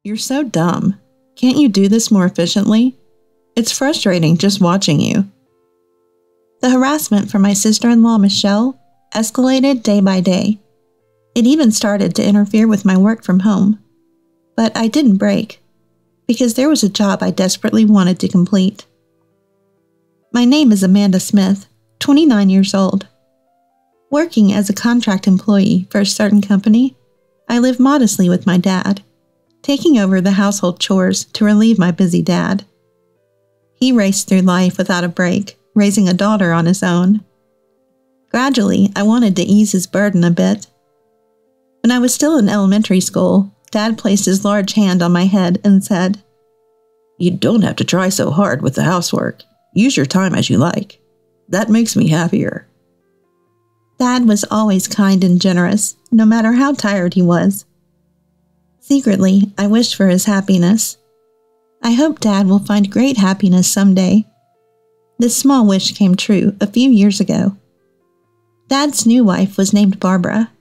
You're so dumb. Can't you do this more efficiently? It's frustrating just watching you. The harassment from my sister-in-law, Michelle, escalated day by day. It even started to interfere with my work from home. But I didn't break, because there was a job I desperately wanted to complete. My name is Amanda Smith, 29 years old. Working as a contract employee for a certain company, I live modestly with my dad, taking over the household chores to relieve my busy dad. He raced through life without a break, raising a daughter on his own. Gradually, I wanted to ease his burden a bit. When I was still in elementary school, Dad placed his large hand on my head and said, "You don't have to try so hard with the housework. Use your time as you like. That makes me happier." Dad was always kind and generous, no matter how tired he was. Secretly, I wished for his happiness. I hope Dad will find great happiness someday. This small wish came true a few years ago. Dad's new wife was named Barbara.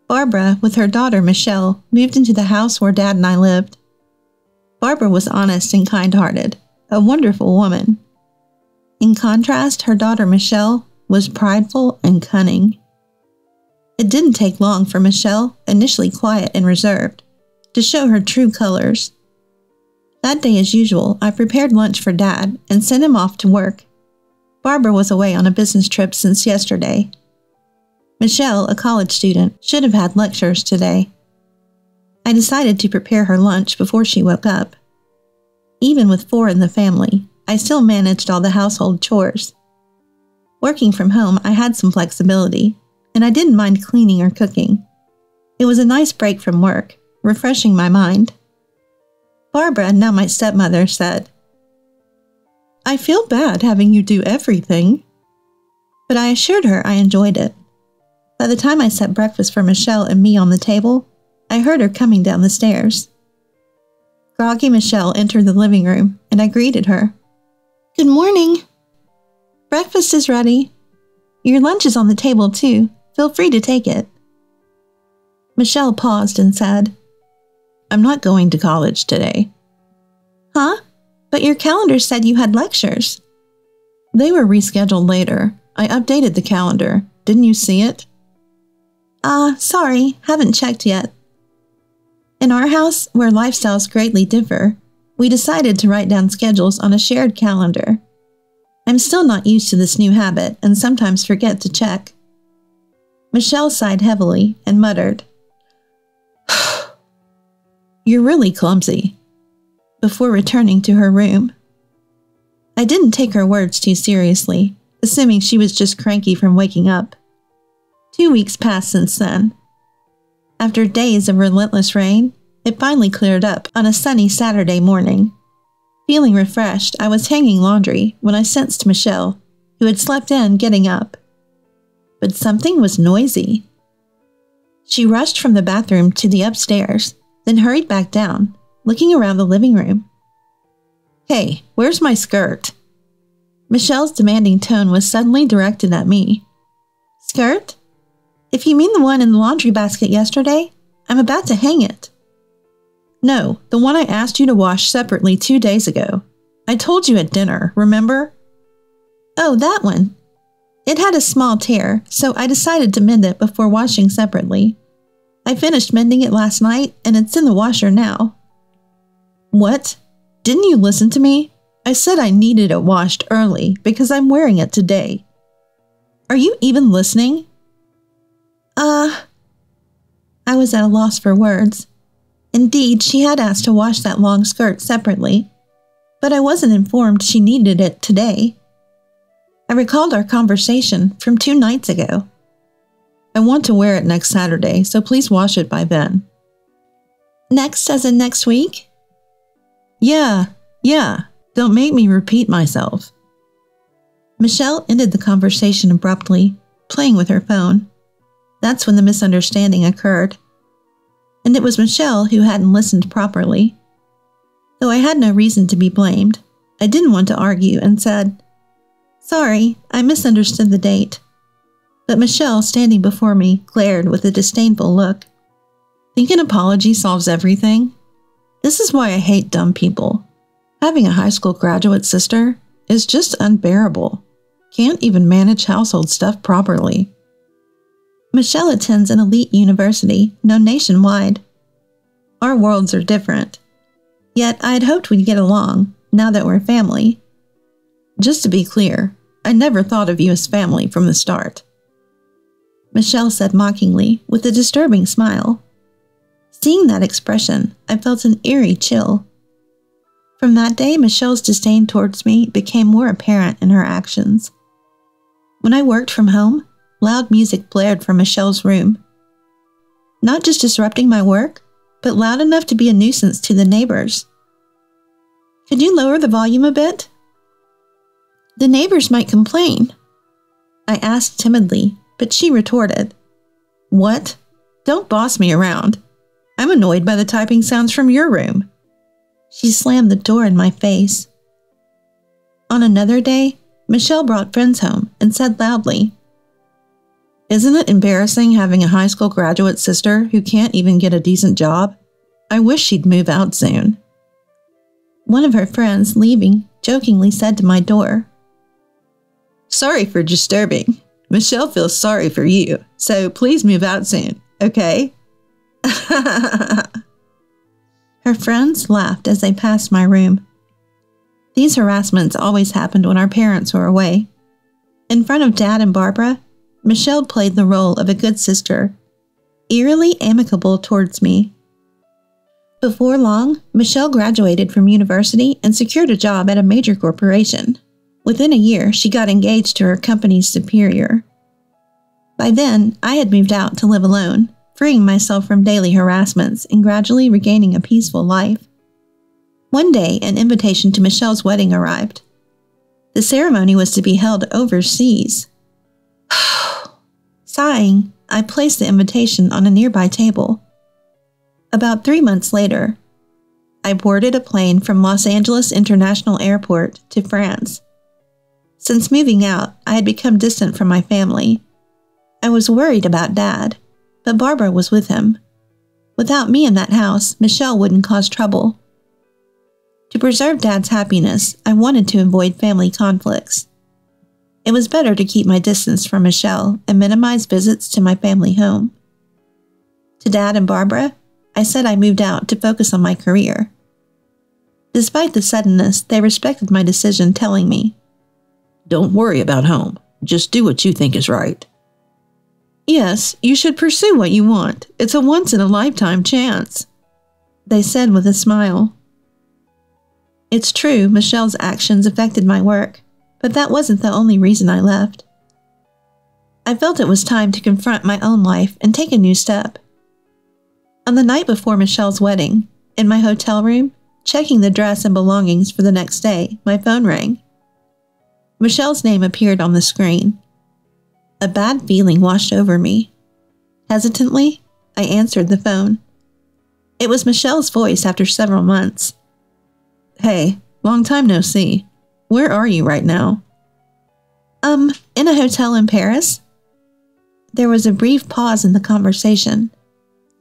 Barbara, with her daughter Michelle, moved into the house where Dad and I lived. Barbara was honest and kind-hearted, a wonderful woman. In contrast, her daughter Michelle was prideful and cunning. It didn't take long for Michelle, initially quiet and reserved, to show her true colors. That day, as usual, I prepared lunch for Dad and sent him off to work. Barbara was away on a business trip since yesterday. Michelle, a college student, should have had lectures today. I decided to prepare her lunch before she woke up. Even with 4 in the family, I still managed all the household chores. Working from home, I had some flexibility, and I didn't mind cleaning or cooking. It was a nice break from work, refreshing my mind. Barbara, now my stepmother, said, "I feel bad having you do everything." But I assured her I enjoyed it. By the time I set breakfast for Michelle and me on the table, I heard her coming down the stairs. Groggy Michelle entered the living room, and I greeted her. "Good morning. Breakfast is ready. Your lunch is on the table, too. Feel free to take it." Michelle paused and said, "I'm not going to college today." "Huh? But your calendar said you had lectures." "They were rescheduled later. I updated the calendar. Didn't you see it?" Sorry, haven't checked yet." In our house, where lifestyles greatly differ, we decided to write down schedules on a shared calendar. I'm still not used to this new habit and sometimes forget to check. Michelle sighed heavily and muttered, "You're really clumsy," before returning to her room. I didn't take her words too seriously, assuming she was just cranky from waking up. 2 weeks passed since then. After days of relentless rain, it finally cleared up on a sunny Saturday morning. Feeling refreshed, I was hanging laundry when I sensed Michelle, who had slept in, getting up. But something was noisy. She rushed from the bathroom to the upstairs, then hurried back down, looking around the living room. "Hey, where's my skirt?" Michelle's demanding tone was suddenly directed at me. "Skirt? If you mean the one in the laundry basket yesterday, I'm about to hang it." "No, the one I asked you to wash separately 2 days ago. I told you at dinner, remember?" "Oh, that one. It had a small tear, so I decided to mend it before washing separately. I finished mending it last night, and it's in the washer now." "What? Didn't you listen to me? I said I needed it washed early because I'm wearing it today. Are you even listening?" I was at a loss for words. Indeed, she had asked to wash that long skirt separately, but I wasn't informed she needed it today. I recalled our conversation from 2 nights ago. "I want to wear it next Saturday, so please wash it by then." "Next as in next week?" Yeah. Don't make me repeat myself." Michelle ended the conversation abruptly, playing with her phone. That's when the misunderstanding occurred. And it was Michelle who hadn't listened properly. Though I had no reason to be blamed, I didn't want to argue and said, "Sorry, I misunderstood the date." But Michelle, standing before me, glared with a disdainful look. "Think an apology solves everything?" This is why I hate dumb people. Having a high school graduate sister is just unbearable. Can't even manage household stuff properly. Michelle attends an elite university known nationwide. Our worlds are different. Yet I had hoped we'd get along, now that we're family. Just to be clear, I never thought of you as family from the start. Michelle said mockingly, with a disturbing smile. Seeing that expression, I felt an eerie chill. From that day, Michelle's disdain towards me became more apparent in her actions. When I worked from home, loud music blared from Michelle's room. Not just disrupting my work, but loud enough to be a nuisance to the neighbors. Could you lower the volume a bit? The neighbors might complain. I asked timidly, but she retorted. What? Don't boss me around. I'm annoyed by the typing sounds from your room. She slammed the door in my face. On another day, Michelle brought friends home and said loudly, Isn't it embarrassing having a high school graduate sister who can't even get a decent job? I wish she'd move out soon. One of her friends, leaving, jokingly said to my door, Sorry for disturbing. Michelle feels sorry for you, so please move out soon, okay? Her friends laughed as they passed my room. These harassments always happened when our parents were away. In front of Dad and Barbara, Michelle played the role of a good sister, eerily amicable towards me. Before long, Michelle graduated from university and secured a job at a major corporation. Within a year, she got engaged to her company's superior. By then, I had moved out to live alone, freeing myself from daily harassments and gradually regaining a peaceful life. One day, an invitation to Michelle's wedding arrived. The ceremony was to be held overseas. Sighing, I placed the invitation on a nearby table. About 3 months later, I boarded a plane from Los Angeles International Airport to France. Since moving out, I had become distant from my family. I was worried about Dad, but Barbara was with him. Without me in that house, Michelle wouldn't cause trouble. To preserve Dad's happiness, I wanted to avoid family conflicts. It was better to keep my distance from Michelle and minimize visits to my family home. To Dad and Barbara, I said I moved out to focus on my career. Despite the suddenness, they respected my decision, telling me, Don't worry about home. Just do what you think is right. Yes, you should pursue what you want. It's a once-in-a-lifetime chance, they said with a smile. It's true, Michelle's actions affected my work, but that wasn't the only reason I left. I felt it was time to confront my own life and take a new step. On the night before Michelle's wedding, in my hotel room, checking the dress and belongings for the next day, my phone rang. Michelle's name appeared on the screen. A bad feeling washed over me. Hesitantly, I answered the phone. It was Michelle's voice after several months. Hey, long time no see. Where are you right now? In a hotel in Paris. There was a brief pause in the conversation.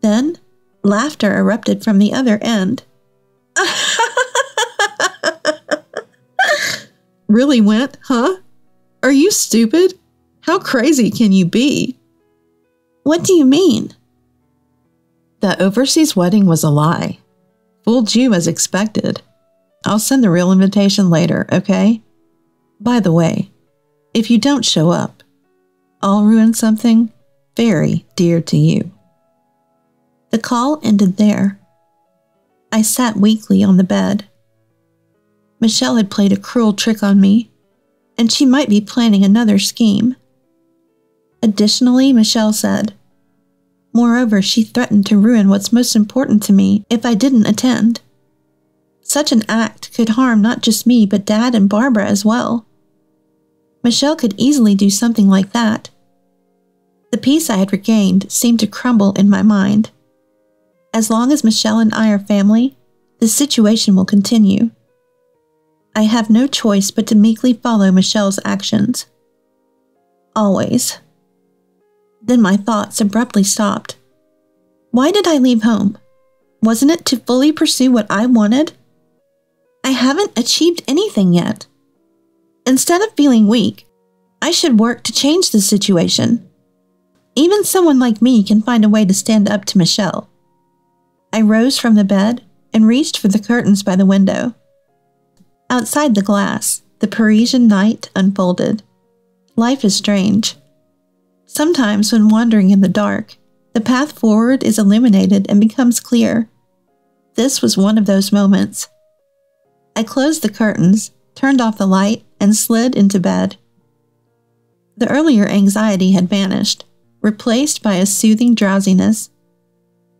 Then, laughter erupted from the other end. Really went, huh? Are you stupid? How crazy can you be? What do you mean? The overseas wedding was a lie. Fooled you as expected. I'll send the real invitation later, okay? By the way, if you don't show up, I'll ruin something very dear to you. The call ended there. I sat weakly on the bed. Michelle had played a cruel trick on me, and she might be planning another scheme. Additionally, Michelle said, moreover, she threatened to ruin what's most important to me if I didn't attend. Such an act could harm not just me, but Dad and Barbara as well. Michelle could easily do something like that. The peace I had regained seemed to crumble in my mind. As long as Michelle and I are family, the situation will continue. I have no choice but to meekly follow Michelle's actions. Always. Then my thoughts abruptly stopped. Why did I leave home? Wasn't it to fully pursue what I wanted? I haven't achieved anything yet. Instead of feeling weak, I should work to change the situation. Even someone like me can find a way to stand up to Michelle. I rose from the bed and reached for the curtains by the window. Outside the glass, the Parisian night unfolded. Life is strange. Sometimes when wandering in the dark, the path forward is illuminated and becomes clear. This was one of those moments. I closed the curtains, turned off the light, and slid into bed. The earlier anxiety had vanished, replaced by a soothing drowsiness.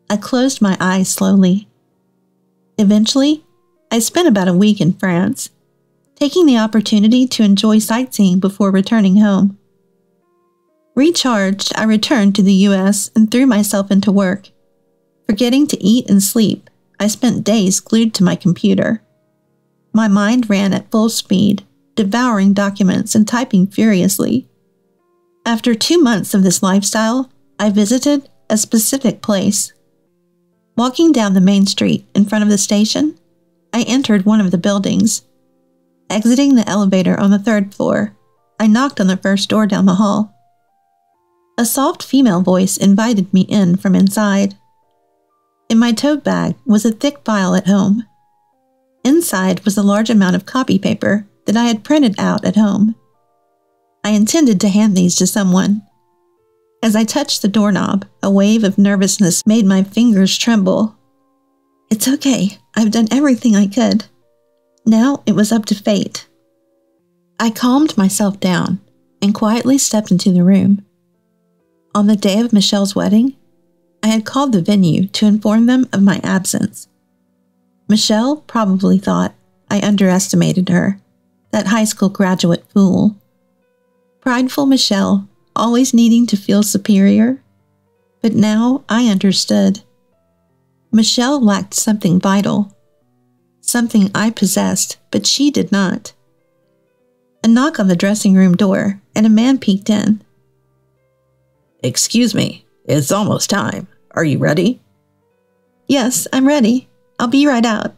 I closed my eyes slowly. Eventually, I spent about a week in France, taking the opportunity to enjoy sightseeing before returning home. Recharged, I returned to the U.S. and threw myself into work. Forgetting to eat and sleep, I spent days glued to my computer. My mind ran at full speed, devouring documents and typing furiously. After 2 months of this lifestyle, I visited a specific place. Walking down the main street in front of the station, I entered one of the buildings. Exiting the elevator on the 3rd floor, I knocked on the first door down the hall. A soft female voice invited me in from inside. In my tote bag was a thick file at home. Inside was a large amount of copy paper that I had printed out at home. I intended to hand these to someone. As I touched the doorknob, a wave of nervousness made my fingers tremble. It's okay, I've done everything I could. Now it was up to fate. I calmed myself down and quietly stepped into the room. On the day of Michelle's wedding, I had called the venue to inform them of my absence. Michelle probably thought I underestimated her, that high school graduate fool. Prideful Michelle, always needing to feel superior. But now I understood. Michelle lacked something vital. Something I possessed, but she did not. A knock on the dressing room door, and a man peeked in. Excuse me, it's almost time. Are you ready? Yes, I'm ready. I'll be right out.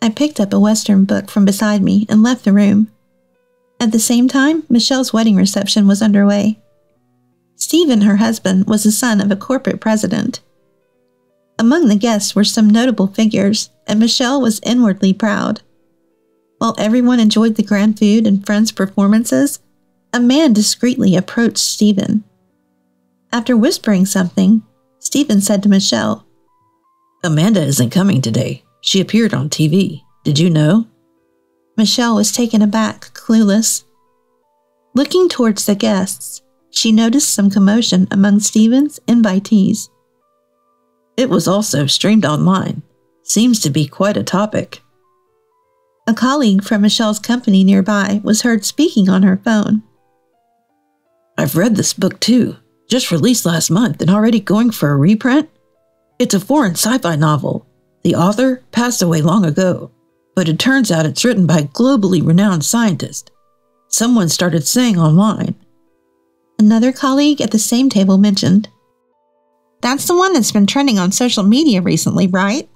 I picked up a Western book from beside me and left the room. At the same time, Michelle's wedding reception was underway. Stephen, her husband, was the son of a corporate president. Among the guests were some notable figures, and Michelle was inwardly proud. While everyone enjoyed the grand food and friends' performances, a man discreetly approached Stephen. After whispering something, Stephen said to Michelle, Amanda isn't coming today. She appeared on TV. Did you know? Michelle was taken aback, clueless. Looking towards the guests, she noticed some commotion among Stephen's invitees. It was also streamed online. Seems to be quite a topic. A colleague from Michelle's company nearby was heard speaking on her phone. I've read this book too. Just released last month and already going for a reprint? It's a foreign sci-fi novel. The author passed away long ago, but it turns out it's written by a globally renowned scientist. Someone started saying online. Another colleague at the same table mentioned, That's the one that's been trending on social media recently, right?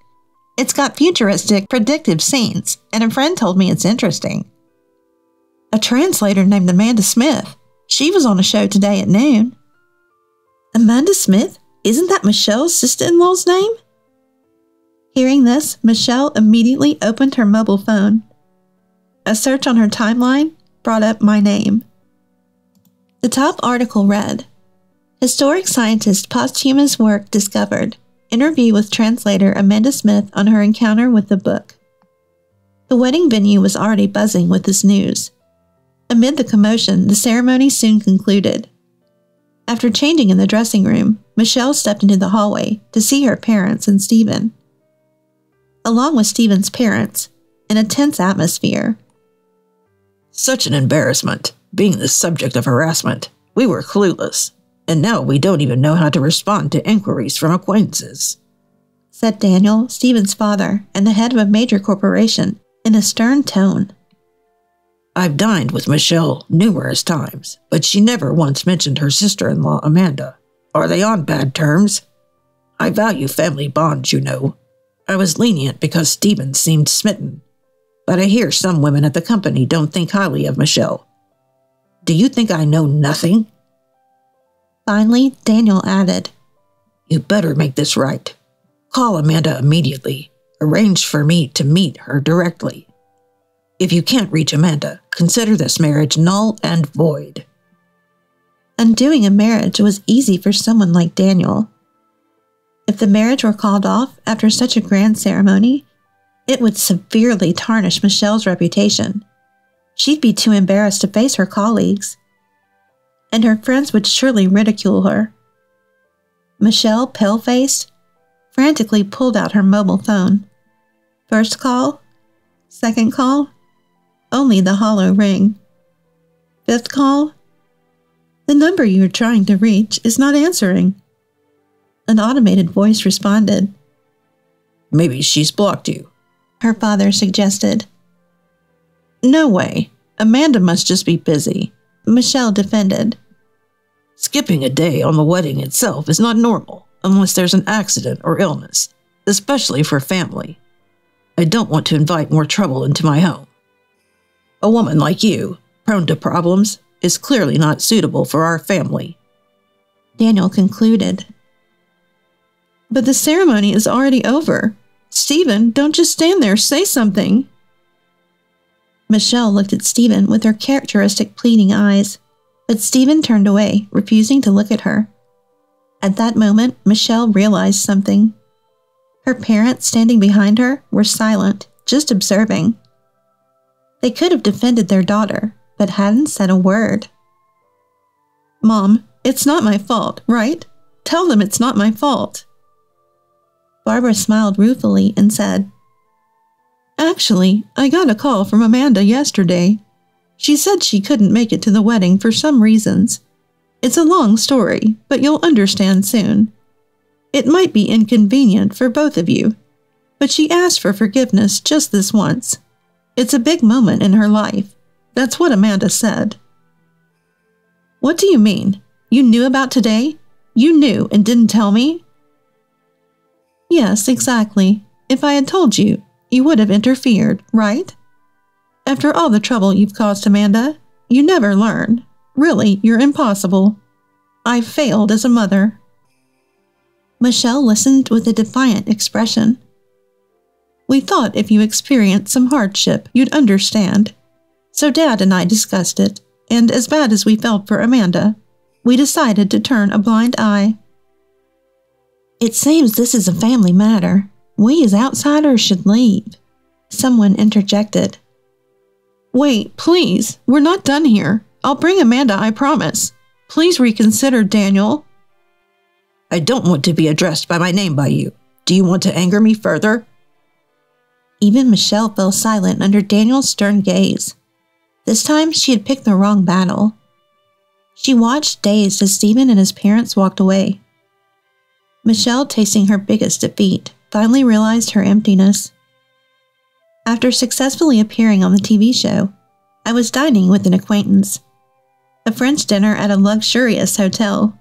It's got futuristic, predictive scenes, and a friend told me it's interesting. A translator named Amanda Smith. She was on a show today at noon. Amanda Smith? Isn't that Michelle's sister-in-law's name? Hearing this, Michelle immediately opened her mobile phone. A search on her timeline brought up my name. The top article read, Historic scientist posthumous work discovered. Interview with translator Amanda Smith on her encounter with the book. The wedding venue was already buzzing with this news. Amid the commotion, the ceremony soon concluded. After changing in the dressing room, Michelle stepped into the hallway to see her parents and Stephen. Along with Stephen's parents, in a tense atmosphere. Such an embarrassment, being the subject of harassment. We were clueless, and now we don't even know how to respond to inquiries from acquaintances, said Daniel, Stephen's father and the head of a major corporation, in a stern tone. I've dined with Michelle numerous times, but she never once mentioned her sister-in-law, Amanda. Are they on bad terms? I value family bonds, you know. I was lenient because Stephen seemed smitten, but I hear some women at the company don't think highly of Michelle. Do you think I know nothing? Finally, Daniel added, You better make this right. Call Amanda immediately. Arrange for me to meet her directly. If you can't reach Amanda, consider this marriage null and void. Undoing a marriage was easy for someone like Daniel. If the marriage were called off after such a grand ceremony, it would severely tarnish Michelle's reputation. She'd be too embarrassed to face her colleagues, and her friends would surely ridicule her. Michelle, pale-faced, frantically pulled out her mobile phone. First call, second call, only the hollow ring. Fifth call, the number you're trying to reach is not answering. An automated voice responded. Maybe she's blocked you, her father suggested. No way. Amanda must just be busy, Michelle defended. Skipping a day on the wedding itself is not normal unless there's an accident or illness, especially for family. I don't want to invite more trouble into my home. A woman like you, prone to problems, is clearly not suitable for our family, Daniel concluded. But the ceremony is already over. Stephen, don't just stand there, say something. Michelle looked at Stephen with her characteristic pleading eyes, but Stephen turned away, refusing to look at her. At that moment, Michelle realized something. Her parents, standing behind her, were silent, just observing. They could have defended their daughter, but hadn't said a word. Mom, it's not my fault, right? Tell them it's not my fault. Barbara smiled ruefully and said, Actually, I got a call from Amanda yesterday. She said she couldn't make it to the wedding for some reasons. It's a long story, but you'll understand soon. It might be inconvenient for both of you, but she asked for forgiveness just this once. It's a big moment in her life. That's what Amanda said. What do you mean? You knew about today? You knew and didn't tell me? Yes, exactly. If I had told you, you would have interfered, right? After all the trouble you've caused Amanda, you never learn. Really, you're impossible. I've failed as a mother. Michelle listened with a defiant expression. We thought if you experienced some hardship, you'd understand. So Dad and I discussed it, and as bad as we felt for Amanda, we decided to turn a blind eye. It seems this is a family matter. We as outsiders should leave. Someone interjected. Wait, please, we're not done here. I'll bring Amanda, I promise. Please reconsider, Daniel. I don't want to be addressed by my name by you. Do you want to anger me further? Even Michelle fell silent under Daniel's stern gaze. This time she had picked the wrong battle. She watched dazed as Stephen and his parents walked away. Michelle, tasting her biggest defeat, finally realized her emptiness. After successfully appearing on the TV show, I was dining with an acquaintance. A French dinner at a luxurious hotel.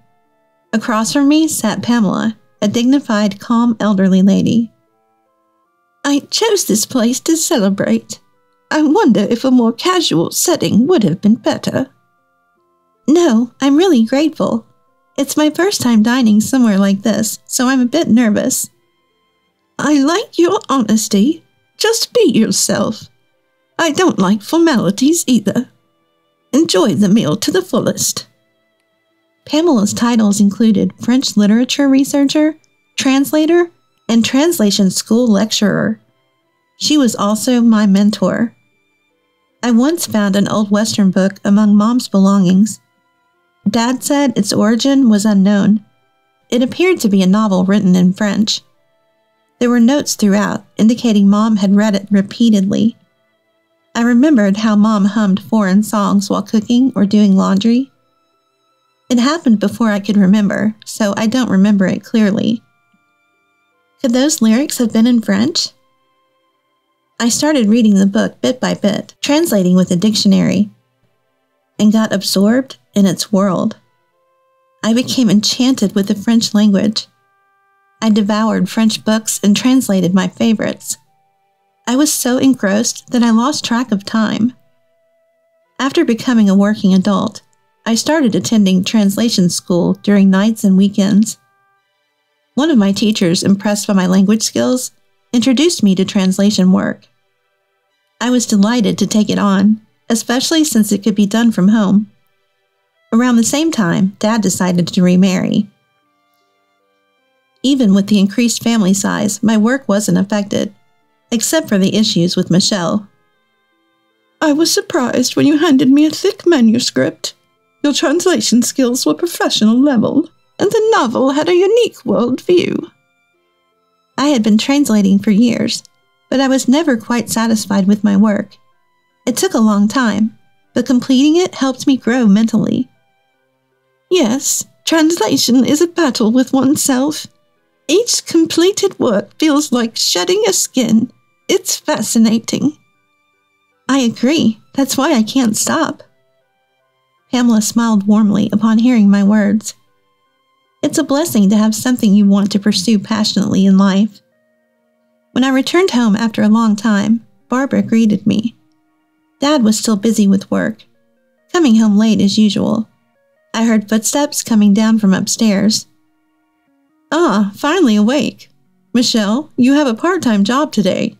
Across from me sat Pamela, a dignified, calm elderly lady. I chose this place to celebrate. I wonder if a more casual setting would have been better. No, I'm really grateful. It's my first time dining somewhere like this, so I'm a bit nervous. I like your honesty. Just be yourself. I don't like formalities either. Enjoy the meal to the fullest. Pamela's titles included French literature researcher, translator, and translation school lecturer. She was also my mentor. I once found an old Western book among Mom's belongings. Dad said its origin was unknown. It appeared to be a novel written in French. There were notes throughout, indicating Mom had read it repeatedly. I remembered how Mom hummed foreign songs while cooking or doing laundry. It happened before I could remember, so I don't remember it clearly. Could those lyrics have been in French? I started reading the book bit by bit, translating with a dictionary, and got absorbed in its world. I became enchanted with the French language. I devoured French books and translated my favorites. I was so engrossed that I lost track of time. After becoming a working adult, I started attending translation school during nights and weekends. One of my teachers, impressed by my language skills, introduced me to translation work. I was delighted to take it on, especially since it could be done from home. Around the same time, Dad decided to remarry. Even with the increased family size, my work wasn't affected, except for the issues with Michelle. I was surprised when you handed me a thick manuscript. Your translation skills were professional level, and the novel had a unique worldview. I had been translating for years, but I was never quite satisfied with my work. It took a long time, but completing it helped me grow mentally. Yes, translation is a battle with oneself. Each completed work feels like shedding a skin. It's fascinating. I agree. That's why I can't stop. Pamela smiled warmly upon hearing my words. It's a blessing to have something you want to pursue passionately in life. When I returned home after a long time, Barbara greeted me. Dad was still busy with work, coming home late as usual. I heard footsteps coming down from upstairs. Ah, finally awake. Michelle, you have a part-time job today.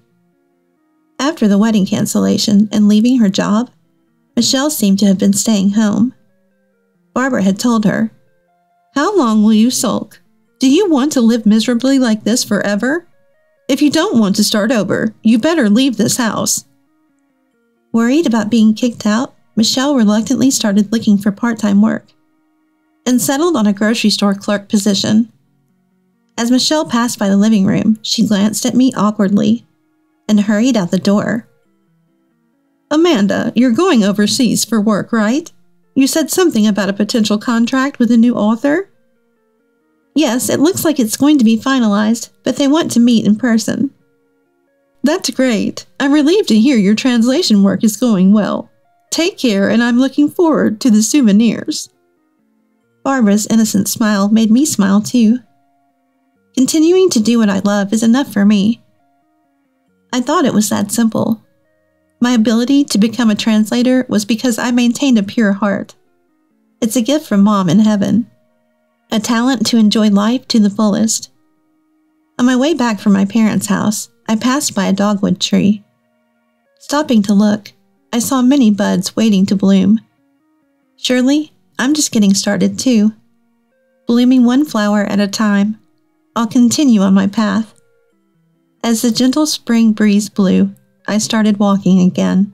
After the wedding cancellation and leaving her job, Michelle seemed to have been staying home. Barbara had told her, "How long will you sulk? Do you want to live miserably like this forever? If you don't want to start over, you better leave this house." Worried about being kicked out, Michelle reluctantly started looking for part-time work and settled on a grocery store clerk position. As Michelle passed by the living room, she glanced at me awkwardly and hurried out the door. "Amanda, you're going overseas for work, right? You said something about a potential contract with a new author?" "Yes, it looks like it's going to be finalized, but they want to meet in person." "That's great. I'm relieved to hear your translation work is going well. Take care, and I'm looking forward to the souvenirs." Barbara's innocent smile made me smile too. Continuing to do what I love is enough for me. I thought it was that simple. My ability to become a translator was because I maintained a pure heart. It's a gift from Mom in heaven. A talent to enjoy life to the fullest. On my way back from my parents' house, I passed by a dogwood tree. Stopping to look, I saw many buds waiting to bloom. Surely, I'm just getting started too. Blooming one flower at a time, I'll continue on my path. As the gentle spring breeze blew, I started walking again.